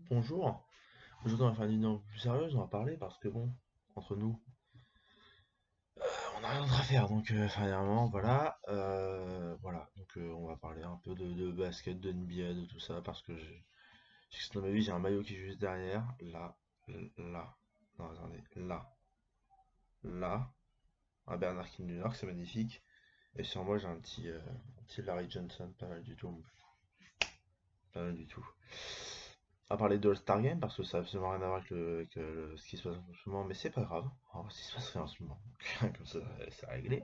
Bonjour, aujourd'hui on va faire une vidéo un peu plus sérieuse, on va parler parce que bon, entre nous, on n'a rien d'autre à faire, donc enfin il y a un moment, voilà, on va parler un peu de basket, de NBA, de tout ça, parce que je sais que dans ma vie j'ai un maillot qui est juste derrière, là, là, non attendez, là, un Bernard King New York, c'est magnifique, et sur moi j'ai un petit Larry Johnson, pas mal du tout, pas mal du tout. À parler de All-Star Game parce que ça n'a absolument rien à voir avec, ce qui se passe en ce moment, mais c'est pas grave. On va voir ce qui se passe en ce moment. Comme ça, c'est réglé.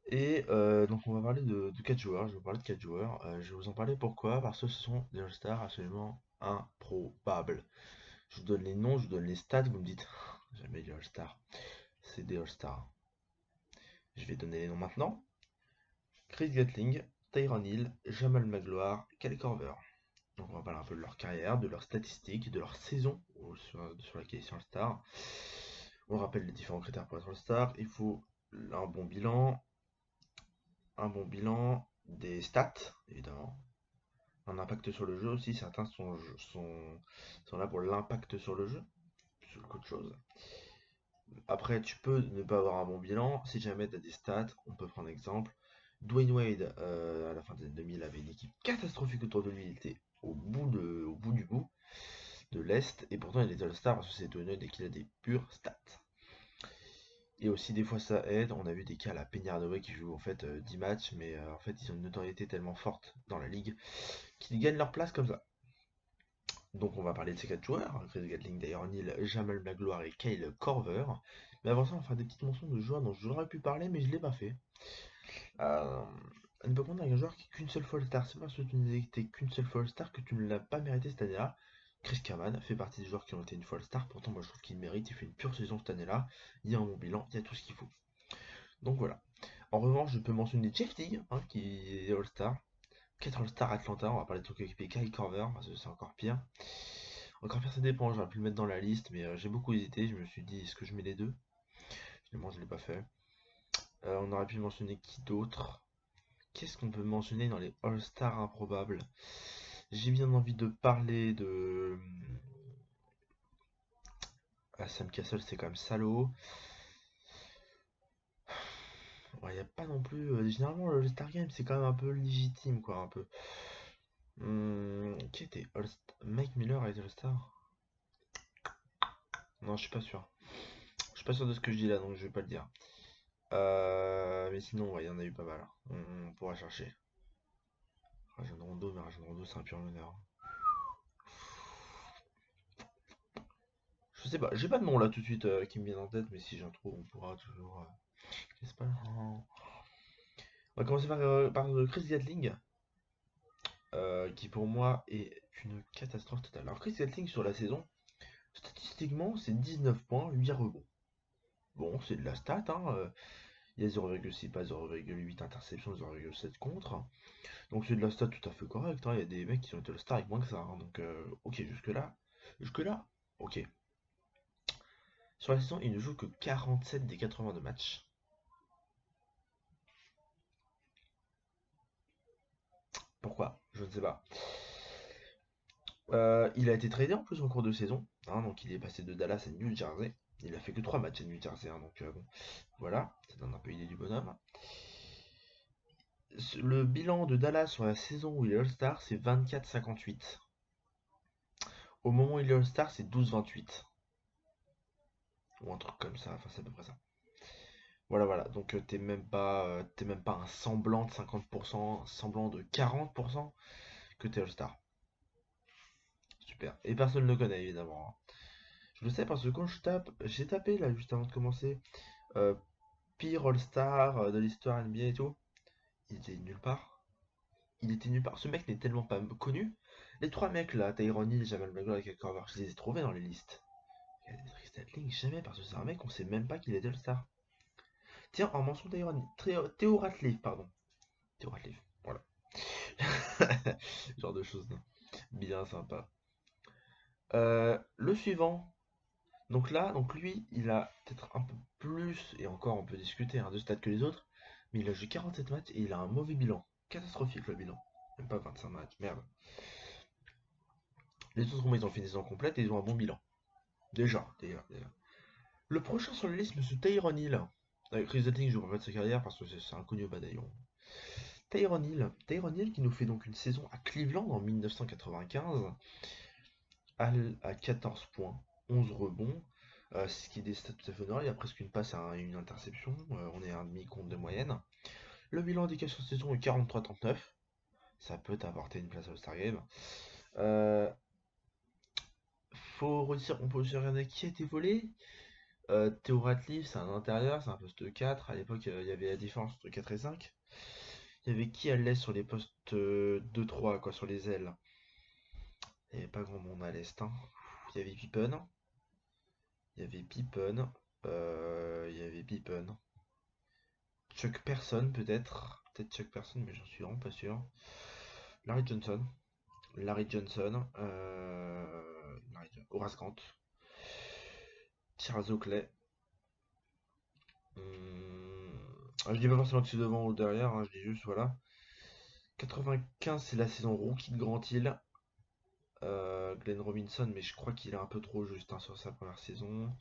Et donc, on va parler de 4 joueurs. Je vais vous parler de 4 joueurs. Je vais vous en parler pourquoi? Parce que ce sont des All-Stars absolument improbables. Je vous donne les noms, je vous donne les stats. Vous me dites, jamais des All-Stars. C'est des All-Stars. Je vais donner les noms maintenant. Chris Gatling, Tyron Hill, Jamal Magloire, Kyle Korver. Donc on va parler un peu de leur carrière, de leurs statistiques, de leur saison sur laquelle ils sont All-Star. On rappelle les différents critères pour être All-Star. Il faut un bon bilan, des stats, évidemment. Un impact sur le jeu aussi. Certains sont là pour l'impact sur le jeu, plus qu'autre chose. Après, tu peux ne pas avoir un bon bilan. Si jamais tu as des stats, on peut prendre exemple. Dwayne Wade, à la fin des années 2000, avait une équipe catastrophique autour de lui. Il était au bout du bout de l'Est, et pourtant il est All-Star parce que c'est Dwayne Wade et qu'il a des pures stats. Et aussi des fois ça aide, on a vu des cas à la Peñarandova qui jouent en fait 10 matchs, mais en fait ils ont une notoriété tellement forte dans la ligue qu'ils gagnent leur place comme ça. Donc on va parler de ces 4 joueurs, hein, Chris Gatling, Tyron Hill, Jamal Magloire et Kyle Korver. Mais avant ça on va faire des petites mentions de joueurs dont j'aurais pu parler mais je l'ai pas fait. À ne pas comprendre avec un joueur qui est qu'une seule fois All-Star, c'est pas parce que tu n'étais qu'une seule fois All-Star que tu ne l'as pas mérité cette année-là. Chris Kaman fait partie des joueurs qui ont été une fois All-Star, pourtant moi je trouve qu'il mérite, il fait une pure saison cette année-là, il y a un bon bilan, il y a tout ce qu'il faut. Donc voilà. En revanche, je peux mentionner Jeff Teague, hein, qui est All-Star. 4 All-Star Atlanta, on va parler de son coéquipier Kyle Korver, parce que c'est encore pire. Encore pire, ça dépend, j'aurais pu le mettre dans la liste, mais j'ai beaucoup hésité, je me suis dit, est-ce que je mets les deux? Finalement, je ne l'ai pas fait. On aurait pu mentionner qui d'autre? Qu'est-ce qu'on peut mentionner dans les All-Stars improbables? J'ai bien envie de parler de. Sam Castle, c'est quand même salaud. Il n'y a pas non plus. Généralement, le Star Game, c'est quand même un peu légitime, quoi. Un peu. Qui était All-Star? Mike Miller a été All-Star? Non, je suis pas sûr. Je suis pas sûr de ce que je dis là, donc je vais pas le dire. Mais sinon, ouais, il y en a eu pas mal. On pourra chercher. Rajon Rondo, mais Rajon Rondo, c'est un pur meneur. Je sais pas, j'ai pas de nom là tout de suite qui me vient en tête, mais si j'en trouve, on pourra toujours. Qu'est-ce pas. On va commencer par Chris Gatling, qui pour moi est une catastrophe totale. Alors Chris Gatling sur la saison, statistiquement, c'est 19 points, 8 rebonds. Bon, c'est de la stat, hein. Il y a 0,6 pas 0,8 interceptions, 0,7 contre. Donc c'est de la stat tout à fait correcte, hein. Il y a des mecs qui ont été le star avec moins que ça, hein. Donc ok, jusque-là. Jusque-là, ok. Sur la saison, il ne joue que 47 des 82 matchs. Pourquoi? Je ne sais pas. Il a été tradé en plus en cours de saison, hein, donc il est passé de Dallas à New Jersey. Il a fait que 3 matchs à New Jersey, hein, donc bon, voilà, ça donne un peu idée du bonhomme. Le bilan de Dallas sur la saison où il est All-Star, c'est 24-58. Au moment où il est All-Star, c'est 12-28. Ou un truc comme ça, enfin c'est à peu près ça. Voilà, voilà, donc t'es même pas un semblant de 50%, un semblant de 40% que t'es All-Star. Super. Et personne ne le connaît évidemment, hein. Je le sais parce que quand j'ai tapé là juste avant de commencer, euh, pire All-Star de l'histoire NBA et tout. Il était nulle part. Il était nulle part. Ce mec n'est tellement pas connu. Les trois mecs là, Tyron Hill, Jamal McGraw et Kyle Korver, je les ai trouvés dans les listes. Tristan Link, jamais, parce que c'est un mec, on sait même pas qu'il était All-Star. Tiens, en mention Tyron Hill, Théo Ratliff, pardon. Théo Ratliff, voilà. Ce genre de choses, non. Bien sympa. Le suivant. Donc là, donc lui, il a peut-être un peu plus, et encore on peut discuter hein, de stats que les autres, mais il a joué 47 matchs et il a un mauvais bilan. Catastrophique le bilan. Même pas 25 matchs, merde. Les autres, moi, ils ont fait une saison complète et ils ont un bon bilan. Déjà. Le prochain sur la liste, monsieur Tyrone Hill. Avec Chris Dating, je ne vois pas de sa carrière parce que c'est inconnu au bataillon. Tyrone Hill qui nous fait donc une saison à Cleveland en 1995 à 14 points, 11 rebonds, ce qui est des stats tout à fait honorables. Il y a presque une passe à une interception, on est à un demi-compte de moyenne. Le bilan indiqué sur cette saison est 43-39, ça peut t'apporter une place au Star Game. On peut aussi regarder qui a été volé. Theo Ratliff, c'est un intérieur, c'est un poste 4. À l'époque, il y avait la différence entre 4 et 5. Il y avait qui à l'est sur les postes 2-3, quoi, sur les ailes. Il n'y avait pas grand monde à l'est. Hein. Il y avait Pippen. Il y avait Pippen. Il y avait Pippen. Chuck Person, peut-être. Peut-être Chuck Person, mais j'en suis vraiment pas sûr. Larry Johnson. Horace Grant. Charles Oakley. Je dis pas forcément que c'est devant ou derrière, hein, je dis juste voilà. 95, c'est la saison rookie de Grand Hill. Glenn Robinson, mais je crois qu'il est un peu trop juste hein, sur sa première saison.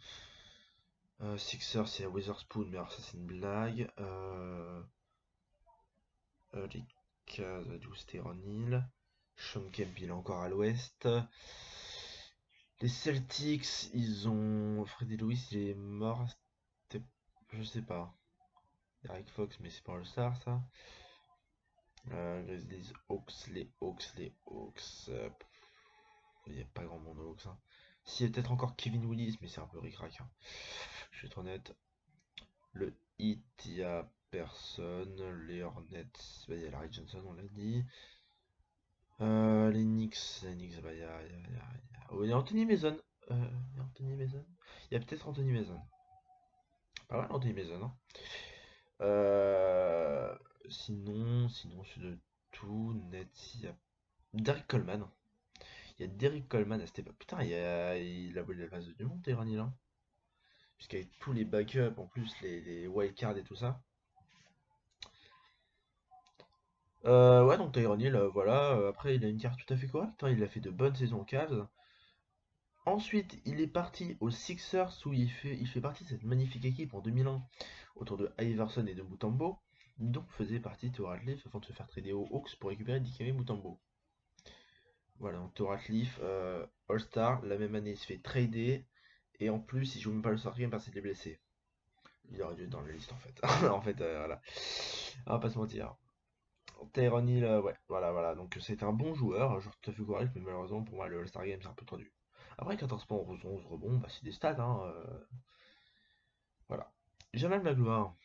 Sixers, c'est à Witherspoon, mais alors ça c'est une blague. Les Cavs, c'était Ron Hill. Sean Kemp, il est encore à l'ouest. Les Celtics, ils ont. Freddie Lewis, il est mort. Je sais pas. Eric Fox, mais c'est pas le star ça. Les Hawks, les Hawks, les Hawks. Il n'y a pas grand monde aux Hawks. Hein. S'il y a peut-être encore Kevin Willis, mais c'est un peu ric-rac. Hein. Je vais être honnête. Le Heat, il n'y a personne. Les Hornets, bah, il y a Larry Johnson, on l'a dit. Les Knicks, bah, oh, il y a Anthony Mason. Il y a Anthony Mason. Il y a peut-être Anthony Mason. Pas mal Anthony Mason. Hein. Sinon, c'est de tout. Net, il y a Derrick Coleman. Il y a Derrick Coleman à cette époque. Putain, il a volé la base du monde, Tyrann Hill. Hein. Puisqu'avec tous les backups, en plus les wildcards et tout ça. Ouais, donc Tyrann Hill, voilà. Après, il a une carte tout à fait correcte. Hein. Il a fait de bonnes saisons aux Cavs. Ensuite, il est parti aux Sixers où il fait partie de cette magnifique équipe en 2001 autour de Iverson et de Mutombo. Donc faisait partie de Theo Ratliff avant de se faire trader aux Hawks pour récupérer Dikembe Mutombo. Voilà, donc Theo Ratliff, All-Star, la même année il se fait trader et en plus il joue même pas le Star Game parce qu'il est blessé. Il aurait dû être dans la liste en fait. En fait, voilà. On va pas se mentir. Tyrone Hill, ouais, voilà. Donc c'était un bon joueur, genre tout à fait correct, mais malheureusement pour moi le All-Star Game c'est un peu tendu. Après 14 points, 11 rebonds, bah, c'est des stats, hein. Voilà. Jamal Magloire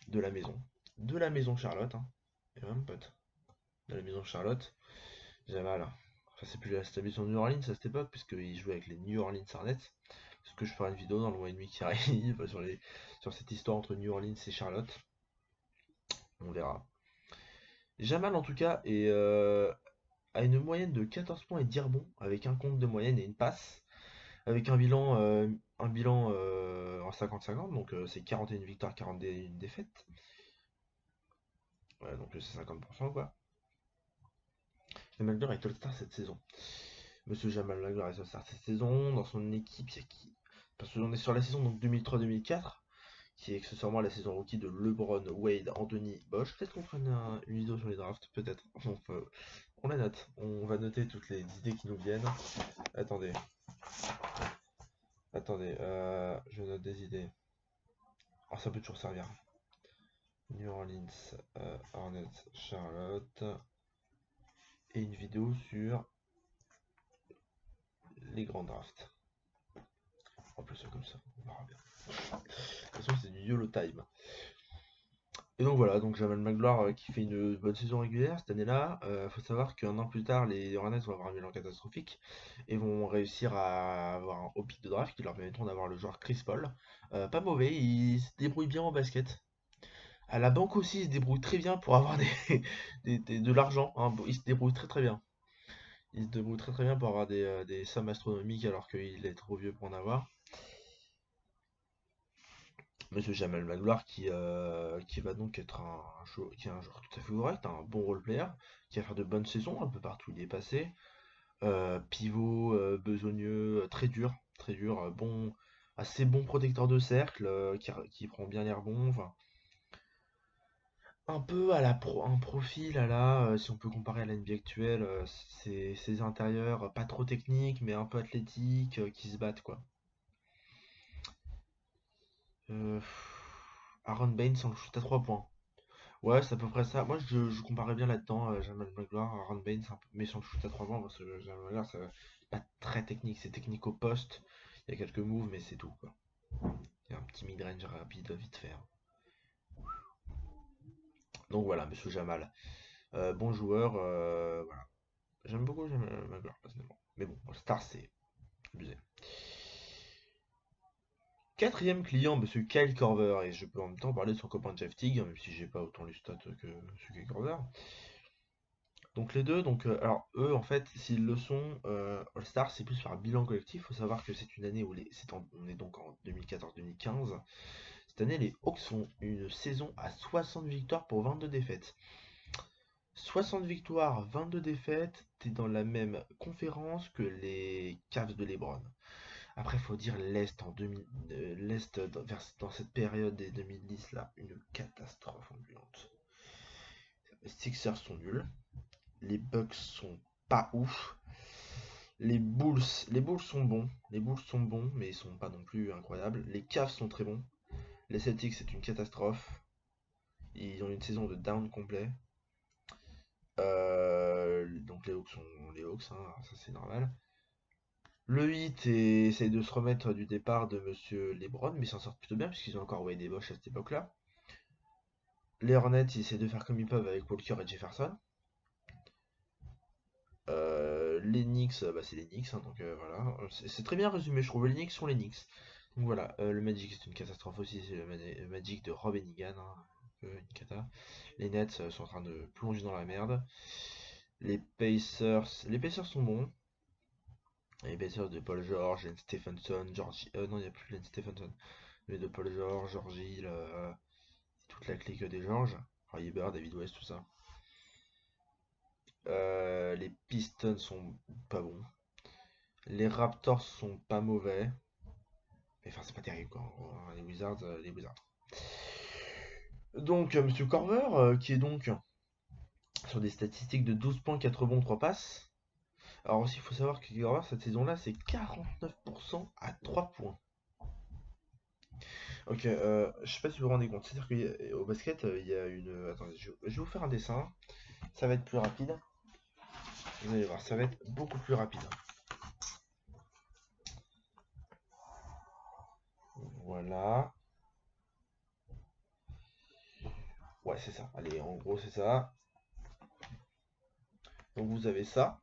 de la maison. De la maison Charlotte, hein. Et même pote. De la maison Charlotte. Jamal. Enfin, c'est plus la stabilisation de New Orleans à cette époque, puisqu'il jouait avec les New Orleans Hornets. Parce que je ferai une vidéo dans le mois et demi qui arrive sur cette histoire entre New Orleans et Charlotte. On verra. Jamal, en tout cas, a une moyenne de 14 points et 10 rebonds, avec un compte de moyenne et une passe, avec un bilan en 50-50, donc c'est 41 victoires, 41 défaites. Ouais, donc c'est 50% quoi. Jamal Magloire est All-Star cette saison. Monsieur Jamal Magloire est All-Star cette saison. Dans son équipe, il y a qui? Parce qu'on est sur la saison 2003-2004, qui est accessoirement la saison rookie de LeBron, Wade, Anthony, Bosch. Peut-être qu'on fera une vidéo sur les drafts, peut-être. On la note. On va noter toutes les idées qui nous viennent. Attendez. Je note des idées. Oh, ça peut toujours servir. New Orleans, Hornets, Charlotte. Et une vidéo sur les grands drafts. En plus, comme ça, on verra bien. De toute façon, c'est du YOLO time. Et donc voilà, donc Jamal Magloire qui fait une bonne saison régulière cette année-là. Faut savoir qu'un an plus tard, les Hornets vont avoir un bilan catastrophique et vont réussir à avoir un haut pic de draft qui leur permettront d'avoir le joueur Chris Paul. Pas mauvais, il se débrouille bien en basket. À la banque aussi, il se débrouille très bien pour avoir de l'argent. Hein. Il se débrouille très très bien. Il se débrouille très très bien pour avoir des sommes astronomiques alors qu'il est trop vieux pour en avoir. Monsieur Jamal Magloire qui va donc être qui est un joueur tout à fait correct, un bon role player, qui va faire de bonnes saisons un peu partout où il est passé. Pivot, besogneux, très dur, bon, assez bon protecteur de cercle, qui prend bien les rebonds. Enfin, un peu un profil à la, si on peut comparer à la NBA actuelle, ses intérieurs pas trop techniques, mais un peu athlétiques, qui se battent quoi. Euh, Aaron Baines en shoot à 3 points. Ouais, c'est à peu près ça. Moi, je comparais bien là-dedans, Jamal Magloire, Aaron Baines, un peu, mais sans le shoot à 3 points, parce que Jamal Magloire, c'est pas très technique, c'est technique au poste. Il y a quelques moves, mais c'est tout, quoi. Il y a un petit mid-range rapide, vite fait, hein. Donc voilà, monsieur Jamal. Bon joueur, voilà. J'aime beaucoup Jamal Magloire, personnellement. Mais bon, Star, c'est abusé. Quatrième client, monsieur Kyle Korver, et je peux en même temps parler de son copain Jeff Teague, même si j'ai pas autant les stats que monsieur Kyle Korver. Donc les deux, alors eux en fait, s'ils le sont, All-Star c'est plus par bilan collectif. Faut savoir que c'est une année où on est donc en 2014-2015. Cette année, les Hawks font une saison à 60 victoires pour 22 défaites. 60 victoires, 22 défaites, t'es dans la même conférence que les Cavs de LeBron. Après, faut dire l'Est l'Est dans cette période des 2010 là, une catastrophe ambulante. Les Sixers sont nuls, les Bucks sont pas ouf. Les Bulls sont bons. Les Bulls sont bons, mais ils sont pas non plus incroyables. Les Cavs sont très bons. Les Celtics, c'est une catastrophe. Ils ont une saison de down complet. Donc les Hawks sont les Hawks, hein, ça c'est normal. Le 8 essaye de se remettre du départ de Monsieur LeBron, mais ils s'en sortent plutôt bien puisqu'ils ont encore Wade et Bosch à cette époque-là. Les Hornets, ils essaient de faire comme ils peuvent avec Walker et Jefferson. Les Knicks, bah, c'est les Knicks, hein, donc voilà. C'est très bien résumé, je trouve. Les Knicks sont les Knicks. Donc voilà, le Magic c'est une catastrophe aussi, c'est le Magic de Rob et Nigan, hein, une cata. Les Nets sont en train de plonger dans la merde. Les Pacers sont bons. Les Pacers de Paul George, Lance Stephenson, Georgie, non il n'y a plus Lance Stephenson, mais de Paul George, Georgie, toute la clique des Georges, Roy Bird, David West, tout ça. Les Pistons sont pas bons. Les Raptors sont pas mauvais. Mais enfin, c'est pas terrible quoi. Les Wizards, les Wizards. Donc, Monsieur Corver, qui est donc sur des statistiques de 12 points, 4 rebonds, 3 passes. Alors aussi, il faut savoir que Corver, cette saison-là, c'est 49% à 3 points. Ok, je sais pas si vous vous rendez compte. C'est-à-dire qu'au basket, il y a une. Attendez, je vais vous faire un dessin. Ça va être plus rapide. Vous allez voir, ça va être beaucoup plus rapide. Voilà. Ouais, c'est ça. Allez, en gros, c'est ça. Donc vous avez ça.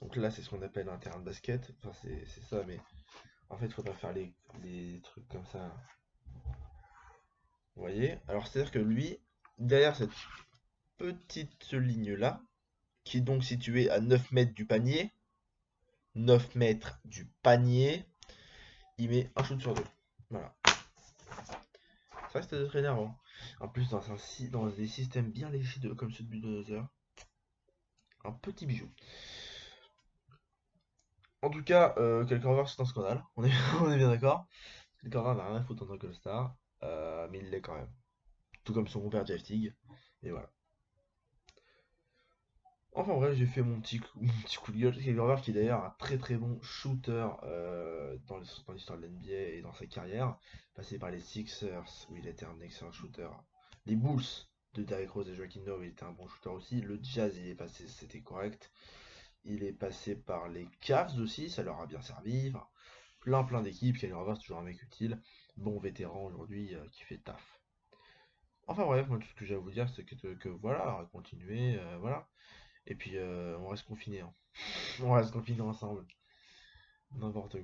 Donc là, c'est ce qu'on appelle un terrain de basket. Enfin, c'est ça, mais en fait, il faudrait faire les trucs comme ça. Vous voyez? Alors, c'est-à-dire que lui, derrière cette petite ligne-là, qui est donc située à 9 mètres du panier, 9 mètres du panier, il met un shoot sur deux. Voilà. Ça reste très énervant. En plus, dans des systèmes bien léchés comme ceux de Bulldozer, un petit bijou. En tout cas, Kelkorver, c'est un scandale. On est, on est bien d'accord. Kelkorver n'a rien à foutre en tant que star, mais il l'est quand même. Tout comme son compère Jeff Teague. Et voilà. Enfin bref, j'ai fait mon petit coup de gueule. Kelkorver qui est d'ailleurs un très très bon shooter dans l'histoire de l'NBA et dans sa carrière. Passé par les Sixers où il était un excellent shooter. Les Bulls de Derrick Rose et Joakim Noah où il était un bon shooter aussi. Le Jazz il est passé, c'était correct. Il est passé par les Cavs aussi, ça leur a bien servi. Enfin, plein d'équipes. Kelkorver c'est toujours un mec utile. Bon vétéran aujourd'hui qui fait taf. Enfin bref, moi tout ce que j'ai à vous dire c'est que voilà, continuer, voilà. Et puis on reste confinés, hein. On reste confinés ensemble. N'importe quoi.